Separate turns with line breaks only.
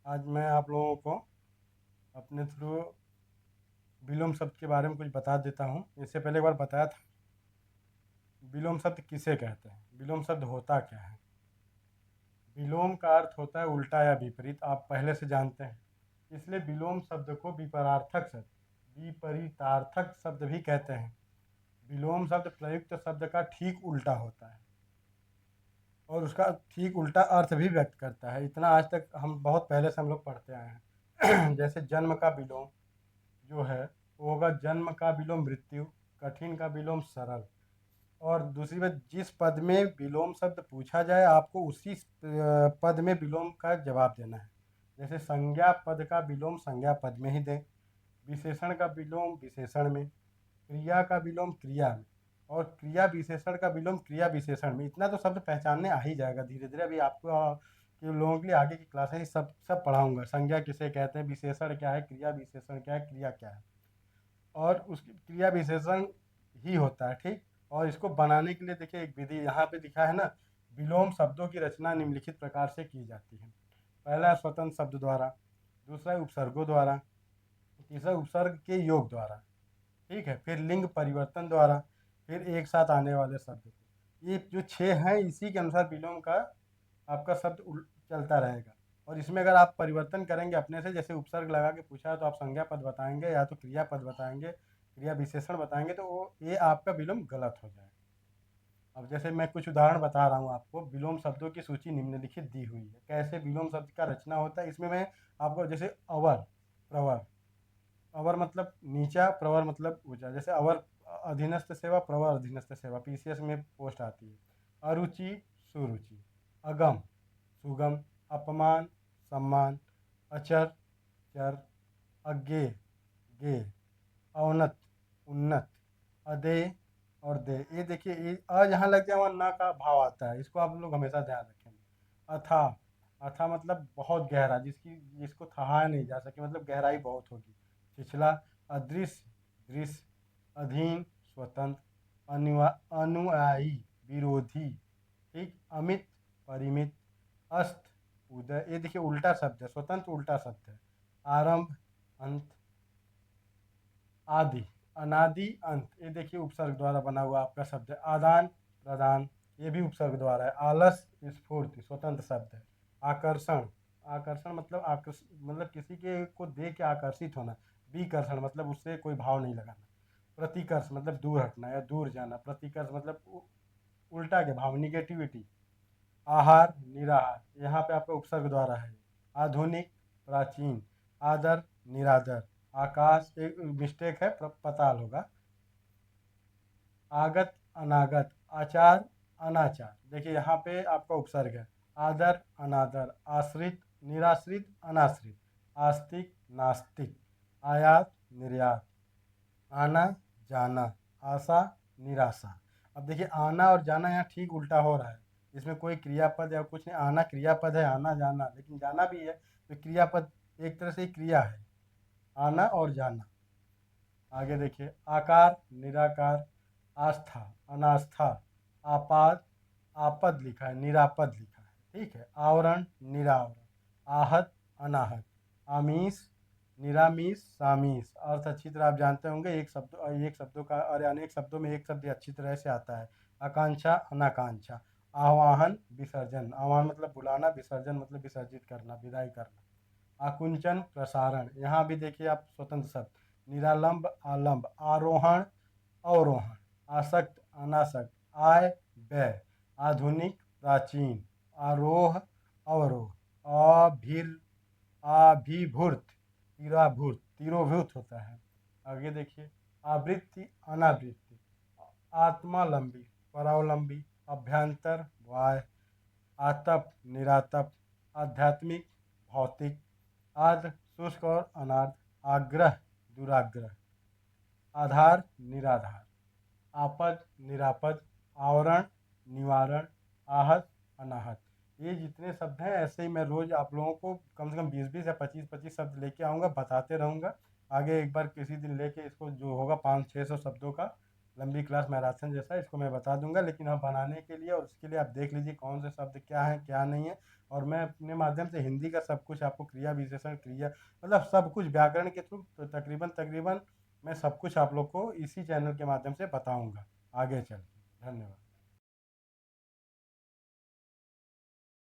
आज मैं आप लोगों को अपने थ्रू विलोम शब्द के बारे में कुछ बता देता हूँ। इससे पहले एक बार बताया था विलोम शब्द किसे कहते हैं, विलोम शब्द होता क्या है। विलोम का अर्थ होता है उल्टा या विपरीत, आप पहले से जानते हैं। इसलिए विलोम शब्द को विपरीतार्थक शब्द भी कहते हैं। विलोम शब्द प्रयुक्त शब्द का ठीक उल्टा होता है और उसका ठीक उल्टा अर्थ भी व्यक्त करता है। इतना आज तक हम बहुत पहले से हम लोग पढ़ते आए हैं। जैसे जन्म का विलोम जो है वो होगा जन्म का विलोम मृत्यु, कठिन का विलोम सरल। और दूसरी बात, जिस पद में विलोम शब्द पूछा जाए आपको उसी पद में विलोम का जवाब देना है। जैसे संज्ञा पद का विलोम संज्ञा पद में ही दें, विशेषण का विलोम विशेषण में, क्रिया का विलोम क्रिया में, और क्रिया विशेषण का विलोम क्रिया विशेषण में। इतना तो शब्द पहचानने आ ही जाएगा धीरे धीरे। अभी आपको के लोगों के लिए आगे की क्लासेस ही सब पढ़ाऊंगा। संज्ञा किसे कहते हैं, विशेषण क्या है, क्रिया विशेषण क्या है, क्रिया क्या है, और उसकी क्रिया विशेषण ही होता है। ठीक। और इसको बनाने के लिए देखिए एक विधि यहाँ पे लिखा है ना, विलोम शब्दों की रचना निम्नलिखित प्रकार से की जाती है। पहला है स्वतंत्र शब्द द्वारा, दूसरा है उपसर्गों द्वारा, तीसरा उपसर्ग के योग द्वारा, ठीक है, फिर लिंग परिवर्तन द्वारा, फिर एक साथ आने वाले शब्द को। ये जो छः हैं इसी के अनुसार विलोम का आपका शब्द चलता रहेगा। और इसमें अगर आप परिवर्तन करेंगे अपने से, जैसे उपसर्ग लगा के पूछा है तो आप संज्ञा पद बताएंगे या तो क्रिया पद बताएंगे, क्रिया विशेषण बताएंगे, तो वो ये आपका विलोम गलत हो जाएगा। अब जैसे मैं कुछ उदाहरण बता रहा हूँ आपको, विलोम शब्दों की सूची निम्नलिखित दी हुई है। कैसे विलोम शब्द का रचना होता है इसमें मैं आपको, जैसे अवर, प्रवर, अवर मतलब नीचा, प्रवर मतलब ऊंचा। जैसे अवर अधीनस्थ सेवा, प्रवर अधीनस्थ सेवा, पीसीएस में पोस्ट आती है। अरुचि, सुरुचि, अगम, सुगम, अपमान, सम्मान, अचर, चर, अज्ञेय, गे, अवनत, उन्नत, अदेय और दे। ये देखिए ये यहाँ लग जाए वहाँ न का भाव आता है, इसको आप लोग हमेशा ध्यान रखेंगे। अथा, अथा मतलब बहुत गहरा, जिसको थहाया नहीं जा सके, मतलब गहराई बहुत होगी। पिछला, अदृश्य, दृश्य, अधीन, स्वतंत्र, अनुयायी, विरोधी, ठीक, अमित, परिमित, अस्त, उदय। ये देखिए उल्टा शब्द है, स्वतंत्र उल्टा शब्द है। आरंभ, अंत, आदि, अनादि, अंत। ये देखिए उपसर्ग द्वारा बना हुआ आपका शब्द है। आदान प्रदान, ये भी उपसर्ग द्वारा है। आलस, स्फूर्ति, स्वतंत्र शब्द है। आकर्षण, आकर्षण मतलब मतलब किसी के को देख के आकर्षित होना। विकर्षण मतलब उससे कोई भाव नहीं लगाना। प्रतिकर्ष मतलब दूर हटना या दूर जाना। प्रतिकर्ष मतलब उल्टा के भाव, निगेटिविटी। आहार, निराहार, यहाँ पे आपका उपसर्ग द्वारा है। आधुनिक, प्राचीन, आदर, निरादर, आकाश, एक मिस्टेक है, पताल होगा। आगत, अनागत, आचार, अनाचार, देखिए यहाँ पे आपका उपसर्ग है। आदर, अनादर, आश्रित, निराश्रित, अनाश्रित, आस्तिक, नास्तिक, आयात, निर्यात, आना, जाना, आशा, निराशा। अब देखिए आना और जाना यहाँ ठीक उल्टा हो रहा है। इसमें कोई क्रियापद या कुछ नहीं, आना क्रियापद है, आना जाना, लेकिन जाना भी है तो क्रियापद एक तरह से क्रिया है, आना और जाना। आगे देखिए, आकार, निराकार, आस्था, अनास्था, आपाद, आपद लिखा है, निरापद लिखा है, ठीक है। आवरण, निरावरण, आहत, अनाहत, आमीष, निरामीष, सामीष। अर्थ अच्छी तरह आप जानते होंगे, एक शब्दों का और अनेक शब्दों में एक शब्द अच्छी तरह से आता है। आकांक्षा, अनाकांक्षा, आवाहन, विसर्जन, आवाहन मतलब बुलाना, विसर्जन मतलब विसर्जित करना, विदाई करना। आकुंचन, प्रसारण, यहाँ भी देखिए आप स्वतंत्र शब्द। निरालंब, आलंब, आरोहण, अवरोहण, आसक्त, अनासक्त, आय, व्यय, आधुनिक, प्राचीन, आरोह, अवरोह, आभिभूत, तिराभूत, तिरोभूत होता है। आगे देखिए, आवृत्ति, अनावृत्ति, आत्मालंबी, परावलंबी, अभ्यंतर, वाय, आतप, निरातप, आध्यात्मिक, भौतिक, आर्द्र, शुष्क और अनार्द्र, आग्रह, दुराग्रह, आधार, निराधार, आपद, निरापद, आवरण, निवारण, आहत, अनाहत। ये जितने शब्द हैं ऐसे ही मैं रोज आप लोगों को कम से कम 20-20 या 25-25 शब्द लेके आऊँगा, बताते रहूँगा। आगे एक बार किसी दिन लेके इसको जो होगा 500-600 शब्दों का लंबी क्लास मैराथन जैसा, इसको मैं बता दूंगा। लेकिन हम बनाने के लिए और उसके लिए आप देख लीजिए कौन से शब्द क्या है क्या नहीं है, और मैं अपने माध्यम से हिंदी का सब कुछ आपको क्रिया विशेषण क्रिया मतलब सब कुछ व्याकरण के थ्रू तो तकरीबन तकरीबन मैं सब कुछ आप लोग को इसी चैनल के माध्यम से बताऊंगा आगे चल के। धन्यवाद।